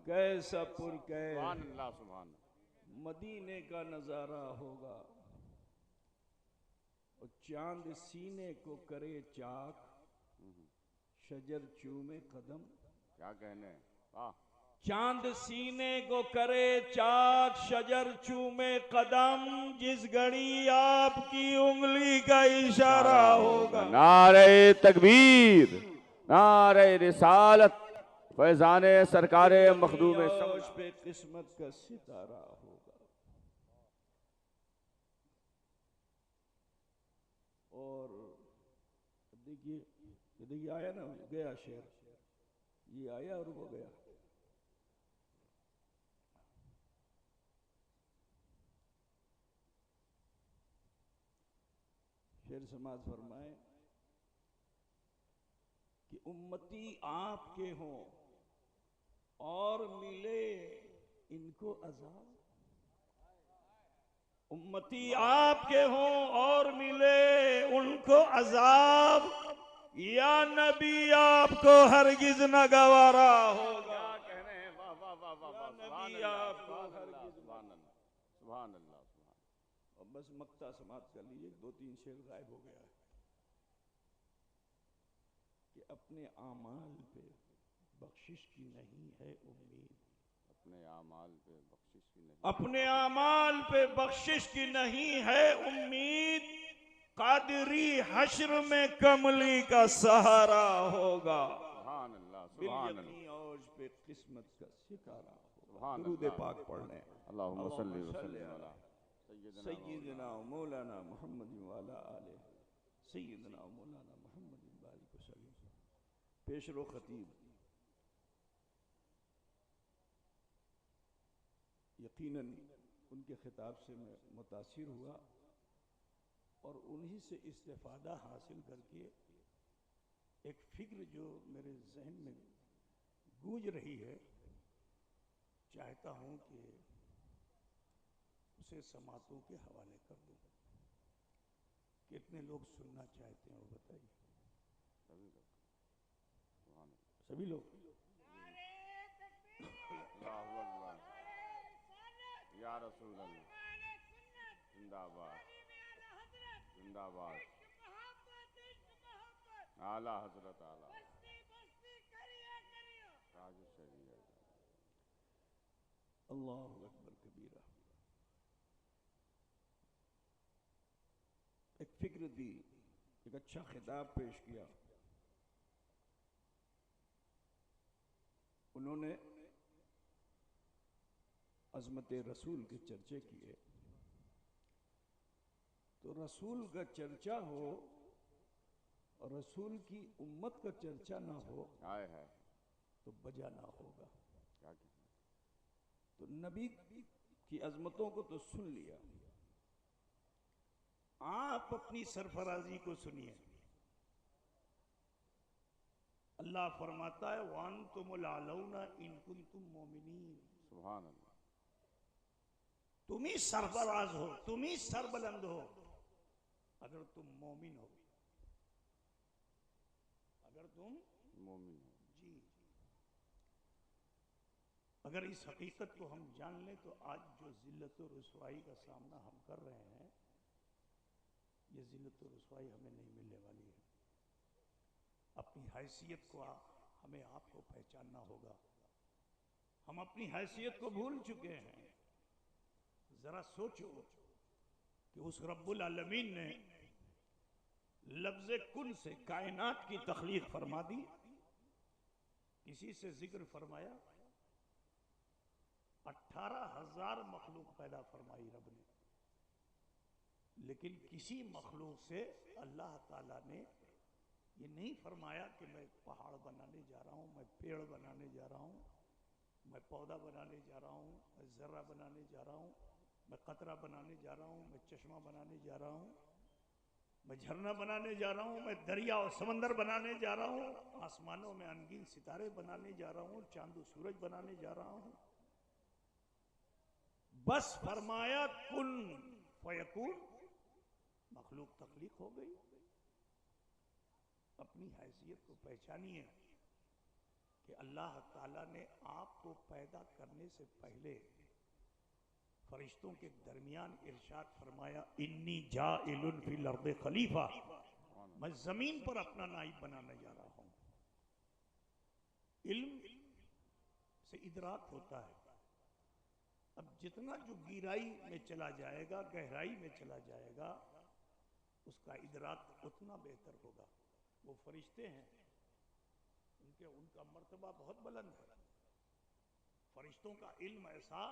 کیسا پر سبحان اللہ سبحان اللہ. مدینے کا نظارہ ہوگا، اور چاند سینے کو کرے چاک، شجر چومے قدم. کیا کہنے. واہ. چاند سینے کو کرے چاک، شجر چومے قدم، جس گھڑی آپ کی انگلی کا اشارہ ہوگا. نعرہ تکبیر، نعرہ رسالت، فیضان سرکار مخدوم عرش پہ قسمت کا ستارہ ہوگا. اور دیکھیے آیا نا، گیا شعر، یہ آیا اور وہ گیا. شعر سماعت فرمائے کہ امتی آپ کے ہوں اور ملے ان کو عذاب. امتی آپ کے ہوں اور ملے ان کو عذاب، یا نبی آپ کو ہرگز نہ گوارا ہوگا. کیا کہنے ہیں. واہ واہ واہ واہ واہ. سبحان نبی اللہ آپ کو سبحان اللہ ہرگز نہ. سبحان اللہ سبحان اللہ سبحان. اور بس مقطع سماعت کر لیجیے، 2-3 شعر غائب ہو گیا ہے. کہ اپنے اعمال پہ بخشش کی نہیں ہے امید، اپنے اعمال پہ بخشش کی نہیں. اپنے اعمال پہ بخشش کی نہیں ہے امید، قادری حشر میں کملی کا سہارا ہوگا. سبحان اللہ سبحان اللہ بالیقین عرش پہ قسمت کا ستارہ ہوگا. سبحان درود اللہ. پاک پڑھ لیں. اللہم صلی اللہم صلی وسلم علی علی سیدنا و مولانا محمد وعلی آلہ سیدنا و مولانا محمد بارک وسلم. پیشرو خطیب یقیناً ان کے خطاب سے میں متاثر ہوا، اور انہی سے استفادہ حاصل کر کے ایک فکر جو میرے ذہن میں گونج رہی ہے، چاہتا ہوں کہ اسے سماعتوں کے حوالے کر دوں. کتنے لوگ سننا چاہتے ہیں وہ بتائیے. سبھی لوگ. اللہ اکبر. یا رسول اللہ. زندہ باد زندہ باد. اعلیٰ حضرت اعلیٰ تاج الشریعت. اللہ اکبر کبیرہ. ایک فکر دی، ایک اچھا خطاب پیش کیا. انہوں نے عظمت رسول کے چرچے کیے. تو رسول کا چرچا ہو اور رسول کی امت کا چرچا نہ ہو آئے ہے. تو بجا نہ ہوگا. کیا کہنا. تو نبی کی عظمتوں کو تو سن لیا، آپ اپنی سرفرازی کو سنیے. اللہ فرماتا ہے وَأَنْتُمُ الْأَعْلَوْنَ إِن كُنتُم مُؤْمِنِينَ. سبحان اللہ. تم ہی سرفراز ہو، تم ہی سربلند ہو اگر تم مومن ہو، اگر تم مومن ہو. جی. اگر اس حقیقت کو ہم جان لیں تو آج جو ذلت و رسوائی کا سامنا ہم کر رہے ہیں، یہ ذلت و رسوائی ہمیں نہیں ملنے والی ہے. اپنی حیثیت کو ہمیں آپ کو پہچاننا ہوگا. ہم اپنی حیثیت کو بھول چکے ہیں. ذرا سوچو کہ اس رب العالمین نے لفظ کن سے کائنات کی تخلیق فرما دی. کسی سے ذکر فرمایا، 18,000 مخلوق پیدا فرمائی رب نے. لیکن کسی مخلوق سے اللہ تعالیٰ نے یہ نہیں فرمایا کہ میں پہاڑ بنانے جا رہا ہوں، میں پیڑ بنانے جا رہا ہوں، میں پودا بنانے جا رہا ہوں، میں ذرہ بنانے جا رہا ہوں، میں قطرہ بنانے جا رہا ہوں، میں چشمہ بنانے جا رہا ہوں، میں جھرنا بنانے جا رہا ہوں، میں دریا اور سمندر بنانے جا رہا ہوں، آسمانوں میں انگین ستارے بنانے جا رہا ہوں، چاند و سورج بنانے جا رہا ہوں. بس فرمایا کن فیکون، مخلوق تخلیق ہو گئی. اپنی حیثیت کو پہچانیے. کہ اللہ تعالیٰ نے آپ کو پیدا کرنے سے پہلے فرشتوں کے درمیان ارشاد فرمایا انی جاعل فی الارض خلیفہ، میں زمین پر اپنا نائب بنانے جا رہا ہوں۔ علم سے ادراک ہوتا ہے، اب جتنا جو گہرائی میں چلا جائے گا، گہرائی میں چلا جائے گا، اس کا ادراک اتنا بہتر ہوگا۔ وہ فرشتے ہیں، ان کا مرتبہ بہت بلند ہے۔ فرشتوں کا علم ایسا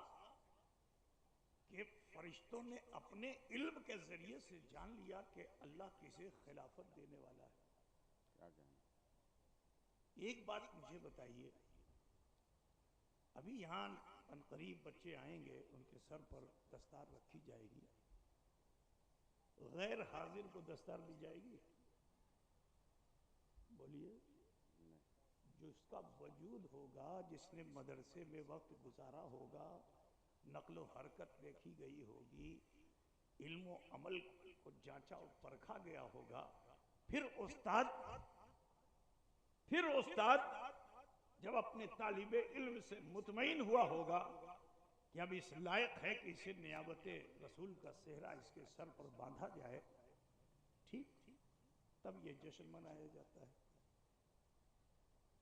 کہ فرشتوں نے اپنے علم کے ذریعے سے جان لیا کہ اللہ کسے خلافت دینے والا ہے۔ کیا کہیں؟ ایک بات مجھے بتائیے، ابھی یہاں عنقریب بچے آئیں گے، ان کے سر پر دستار رکھی جائے گی، غیر حاضر کو دستار دی جائے گی؟ بولیے، جس کا وجود ہوگا، جس نے مدرسے میں وقت گزارا ہوگا، نقل و حرکت دیکھی گئی ہوگی، علم و عمل کو جانچا اور پرکھا گیا ہوگا، پھر استاد جب اپنے طالب علم سے مطمئن ہوا ہوگا کہ اب اس لائق ہے کہ اسے نیابت رسول کا صحرا اس کے سر پر باندھا جائے، ٹھیک، تب یہ جشن منایا جاتا ہے۔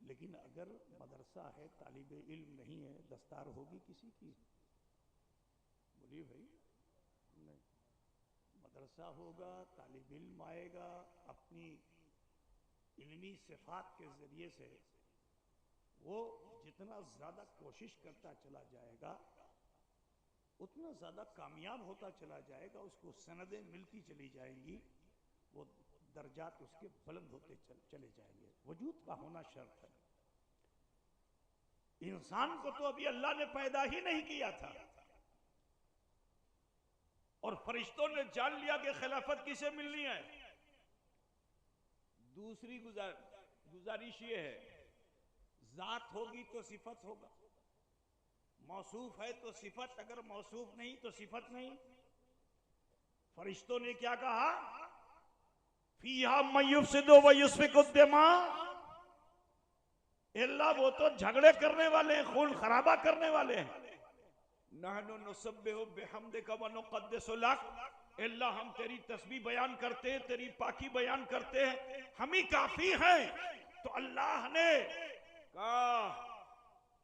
لیکن اگر مدرسہ ہے، طالب علم نہیں ہے، دستار ہوگی کسی کی؟ بولیے بھائی، نہیں۔ مدرسہ ہوگا، طالب علم آئے گا، اپنی علمی صفات کے ذریعے سے وہ جتنا زیادہ کوشش کرتا چلا جائے گا، اتنا زیادہ کامیاب ہوتا چلا جائے گا، اس کو سندیں ملتی چلی جائیں گی، وہ درجات اس کے بلند ہوتے چلے جائیں گے۔ وجود کا ہونا شرط ہے۔ انسان کو تو ابھی اللہ نے پیدا ہی نہیں کیا تھا، اور فرشتوں نے جان لیا کہ خلافت کسے ملنی ہے۔ دوسری گزارش یہ ہے، ذات ہوگی تو صفت ہوگا، موصوف ہے تو صفت، اگر موصوف نہیں تو صفت نہیں۔ فرشتوں نے کیا کہا؟ فیہا من یفسد و یسفک الدماء، اللہ وہ تو جھگڑے کرنے والے ہیں، خون خرابہ کرنے والے ہیں۔ نحن نسبح بحمدک و نقدس لک، اللہ ہم تیری تسبیح بیان کرتے ہیں، تیری پاکی بیان کرتے ہیں، ہم ہی کافی ہیں۔ تو اللہ نے کہا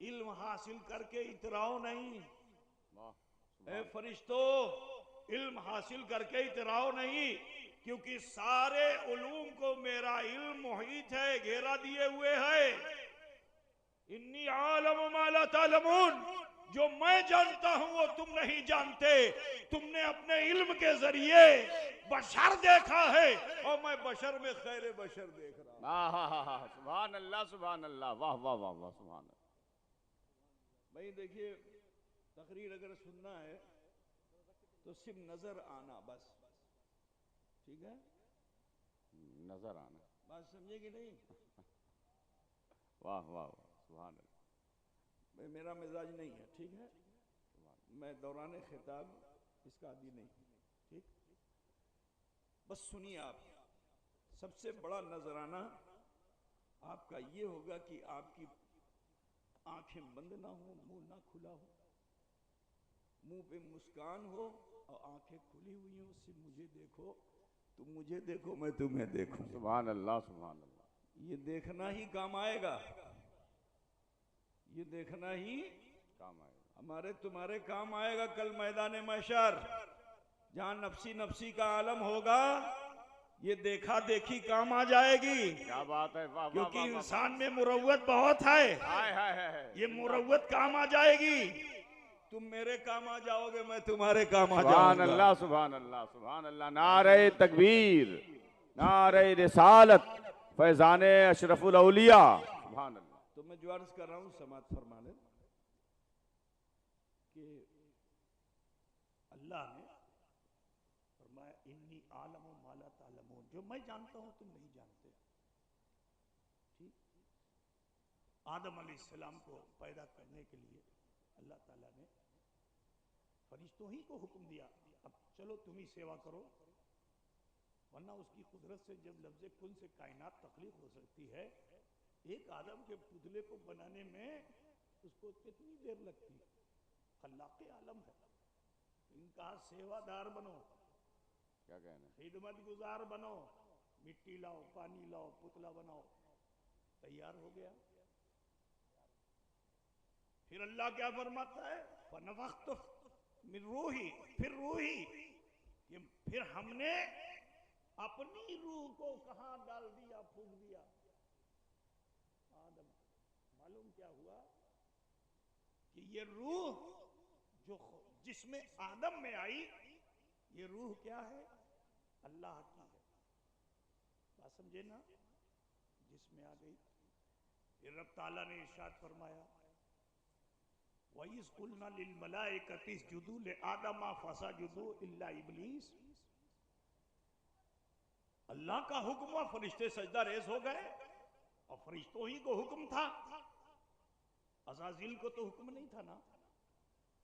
علم حاصل کر کے اتراؤ نہیں، اے فرشتو علم حاصل کر کے اتراؤ نہیں، کیونکہ سارے علوم کو میرا علم محیط ہے، گھیرا دیے ہوئے ہے۔ انی عالم ما لا تعلمون، جو میں جانتا ہوں وہ تم نہیں جانتے۔ تم نے اپنے علم کے ذریعے بشر دیکھا ہے، اور میں بشر میں خیر بشر دیکھ رہا ہوں۔ سبحان اللہ، سبحان اللہ، واہ واہ واہ واہ، سبحان اللہ۔ بھائی دیکھیے، تقریر اگر سننا ہے تو صرف نظر آنا بس، ٹھیک ہے؟ نظر آنا، بات سمجھے کہ نہیں؟ واہ واہ واہ، سبحان اللہ۔ میرا مزاج نہیں ہے، ٹھیک ہے؟ میں دوران خطاب اس کا عادی نہیں، ٹھیک؟ بس سنیے، آپ سب سے بڑا نذرانہ آپ کا یہ ہوگا کہ آپ کی آنکھیں بند نہ ہوں، منہ نہ کھلا ہو، منہ پہ مسکان ہو اور آنکھیں کھلی ہوئی ہوں، صرف مجھے دیکھو، تم مجھے دیکھو، میں تمہیں دیکھوں۔ سبحان اللہ، سبحان اللہ۔ یہ دیکھنا ہی کام آئے گا، یہ دیکھنا ہی کام آئے گا، ہمارے تمہارے کام آئے گا کل میدان محشر، جہاں نفسی نفسی کا عالم ہوگا، یہ دیکھا دیکھی کام آ جائے گی، کیا بات ہے، واہ واہ کیونکہ واہ واہ۔ انسان میں مروت بہت ہے، ہائے ہائے ہائے، یہ مروت کام آ جائے گی۔ تم میرے کام آ جاؤ گے، میں تمہارے کام آ جاؤں سبحان گا۔ اللہ، سبحان اللہ، سبحان اللہ۔ نعرہ تکبیر، نعرہ رسالت، فیضان اشرف الاولیاء، سبحان اللہ۔ تو میں جو عرض کر رہا ہوں سماعت فرما لیں کہ اللہ نے فرمایا انی عالم ما لا تعلمون، جو میں جانتا ہوں تم نہیں جانتے، ٹھیک؟ آدم علیہ السلام کو پیدا کرنے کے لیے اللہ تعالیٰ نے فرشتوں ہی کو حکم دیا، اب چلو تم ہی سیوا کرو، ورنہ اس کی قدرت سے جب لفظ کن سے کائنات تخلیق ہو سکتی ہے ایک آدم کے پتلے کو بنانے میں اس کو کتنی دیر لگتی؟ خلاق عالم ہے، ان کا سیوا دار بنو، کیا کہنا ہے؟ خدمت گزار بنو، مٹی لاؤ، پانی لاؤ، پتلا بناؤ، تیار ہو گیا۔ پھر اللہ کیا فرماتا ہے؟ فَنَفَخْتُ مِن روحی، پھر روحی، کہ پھر ہم نے اپنی روح کو کہاں ڈال دیا، پھونک دیا؟ آدم۔ معلوم کیا ہوا کہ یہ روح جو جس میں آدم میں آئی، یہ روح کیا ہے؟ اللہ کی ہے۔ بات سمجھے نا؟ جس میں آ گئی۔ پھر رب تعالیٰ نے ارشاد فرمایا وَإِذْ قُلْنَا لِلْمَلَائِكَةِ اسْجُدُوا لِآدَمَ فَسَجَدُوا إِلَّا إِبْلِيسَ، اللہ کا حکم ہوا، فرشتے سجدہ ریز ہو گئے، اور فرشتوں ہی کو حکم تھا، عزازیل کو تو حکم نہیں تھا نا،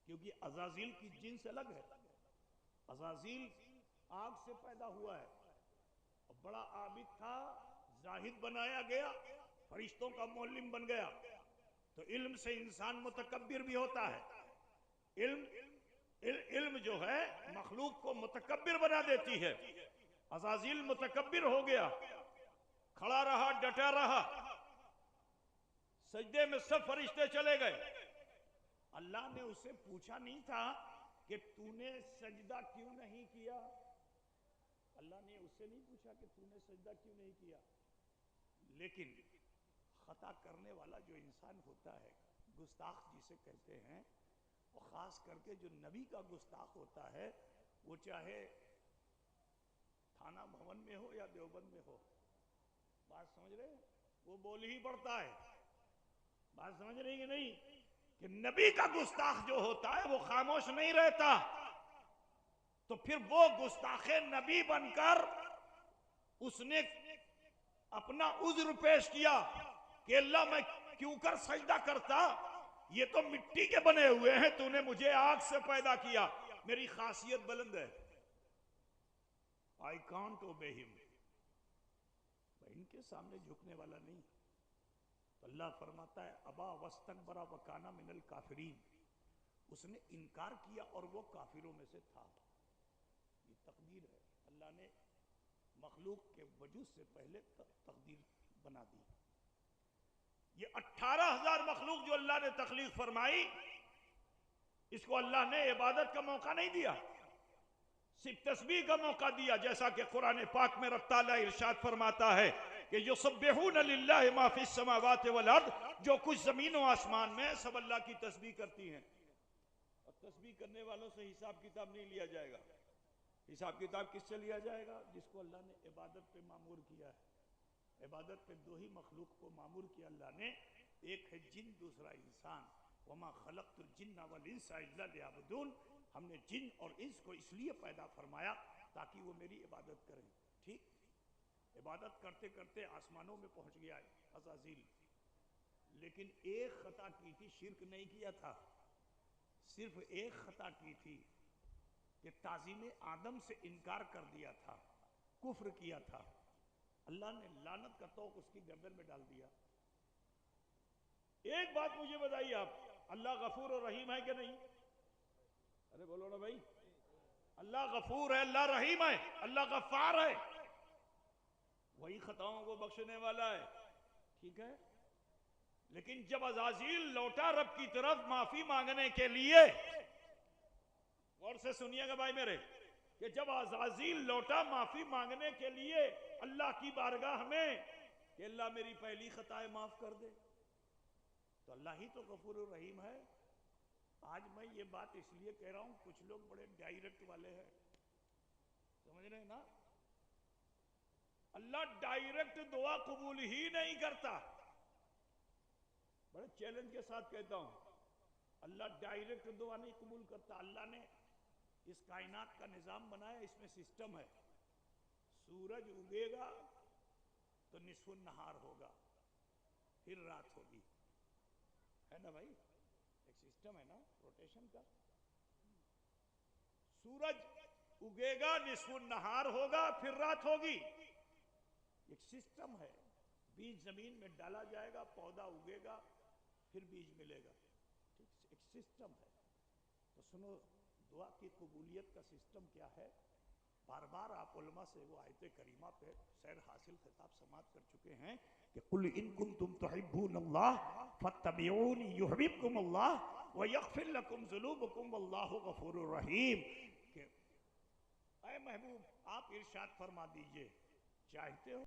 کیونکہ عزازیل کی جنس الگ ہے۔ عزازیل آگ سے پیدا ہوا ہے، اور بڑا عابد تھا، زاہد بنایا گیا، فرشتوں کا معلم بن گیا۔ تو علم سے انسان متکبر بھی ہوتا ہے۔ علم جو ہے مخلوق کو متکبر بنا دیتی ہے۔ عزازیل متکبر ہو گیا، کھڑا رہا، ڈٹا رہا، سجدے میں سب فرشتے چلے گئے۔ اللہ نے اس سے پوچھا نہیں تھا کہ تو نے سجدہ کیوں نہیں کیا؟ اللہ نے اس سے نہیں پوچھا کہ تو نے سجدہ کیوں نہیں کیا، لیکن خطا کرنے والا جو انسان ہوتا ہے، گستاخ جسے کہتے ہیں، اور خاص کر کے جو نبی کا گستاخ ہوتا ہے، وہ چاہے تھانہ بھون میں ہو یا دیوبند میں ہو، بات سمجھ رہے ہیں؟ وہ بول ہی پڑتا ہے۔ بات سمجھ رہے ہیں کہ نہیں؟ کہ نبی کا گستاخ جو ہوتا ہے وہ خاموش نہیں رہتا، تو پھر وہ گستاخ نبی بن کر اس نے اپنا عذر پیش کیا کہ اللہ میں کیوں کر سجدہ کرتا، یہ تو مٹی کے بنے ہوئے ہیں، تو نے مجھے آگ سے پیدا کیا، میری خاصیت بلند ہے، I can't obey him، میں ان کے سامنے جھکنے والا نہیں۔ تو اللہ فرماتا ہے ابا واستکبر وکان من الکافرین، اس نے انکار کیا اور وہ کافروں میں سے تھا۔ یہ تقدیر ہے، اللہ نے مخلوق کے وجود سے پہلے تقدیر بنا دی۔ یہ 18,000 مخلوق جو اللہ نے تخلیق فرمائی، اس کو اللہ نے عبادت کا موقع نہیں دیا، صرف تسبیح کا موقع دیا، جیسا کہ قرآن پاک میں رب تعالیٰ ارشاد فرماتا ہے کہ یسبحون للہ ما فی السماوات والارض، جو کچھ زمین و آسمان میں سب اللہ کی تسبیح کرتی ہیں، اور تسبیح کرنے والوں سے حساب کتاب نہیں لیا جائے گا۔ حساب کتاب کس سے لیا جائے گا؟ جس کو اللہ نے عبادت پہ معمور کیا ہے۔ عبادت پہ دو ہی مخلوق کو معمور کیا اللہ نے، ایک ہے جن، دوسرا انسان۔ وما خلقت الجن والانس الا لیعبدون، ہم نے جن اور انس کو اس لیے پیدا فرمایا تاکہ وہ میری عبادت کریں۔ ٹھیک، عبادت کرتے کرتے آسمانوں میں پہنچ گیا عزازیل، لیکن ایک خطا کی تھی، شرک نہیں کیا تھا، صرف ایک خطا کی تھی کہ تعظیم آدم سے انکار کر دیا تھا، کفر کیا تھا، اللہ نے لعنت کا طوق اس کی گردن میں ڈال دیا۔ ایک بات مجھے بتائیے آپ، اللہ غفور و رحیم ہے کہ نہیں؟ ارے بولو نا بھائی، اللہ غفور ہے، اللہ رحیم ہے، اللہ غفار ہے، وہی خطاؤں کو بخشنے والا ہے، ٹھیک ہے؟ لیکن جب عزازیل لوٹا رب کی طرف معافی مانگنے کے لیے، غور سے سنیے گا بھائی میرے، کہ جب عزازیل لوٹا معافی مانگنے کے لیے اللہ کی بارگاہ میں کہ اللہ میری پہلی خطائیں معاف کر دے، تو اللہ ہی تو غفور الرحیم ہے۔ آج میں یہ بات اس لیے کہہ رہا ہوں، کچھ لوگ بڑے ڈائریکٹ والے ہیں، سمجھ رہے ہیں نا؟ اللہ ڈائریکٹ دعا قبول ہی نہیں کرتا، بڑے چیلنج کے ساتھ کہتا ہوں، اللہ ڈائریکٹ دعا نہیں قبول کرتا۔ اللہ نے اس کائنات کا نظام بنایا، اس میں سسٹم ہے، سورج اگے گا تو نصف النہار ہوگا، پھر رات ہوگی، ہے نا بھائی؟ ایک سسٹم ہے نا روٹیشن کا، سورج اگے گا، نصف النہار ہوگا، پھر رات ہوگی، ایک سسٹم ہے، بیج زمین میں ڈالا جائے گا، پودا اگے گا، پھر بیج ملے گا، ایک سسٹم ہے۔ تو سنو دعا کی قبولیت کا سسٹم کیا ہے؟ بار بار آپ علماء سے وہ آیت کریمہ پہ سیر حاصل خطاب سماعت کر چکے ہیں کہ قل ان کنتم تحبون اللہ فاتبعونی یحببکم اللہ ویغفر لکم ذنوبکم واللہ غفور رحیم، کہ اے محبوب آپ ارشاد فرما دیجئے چاہتے ہو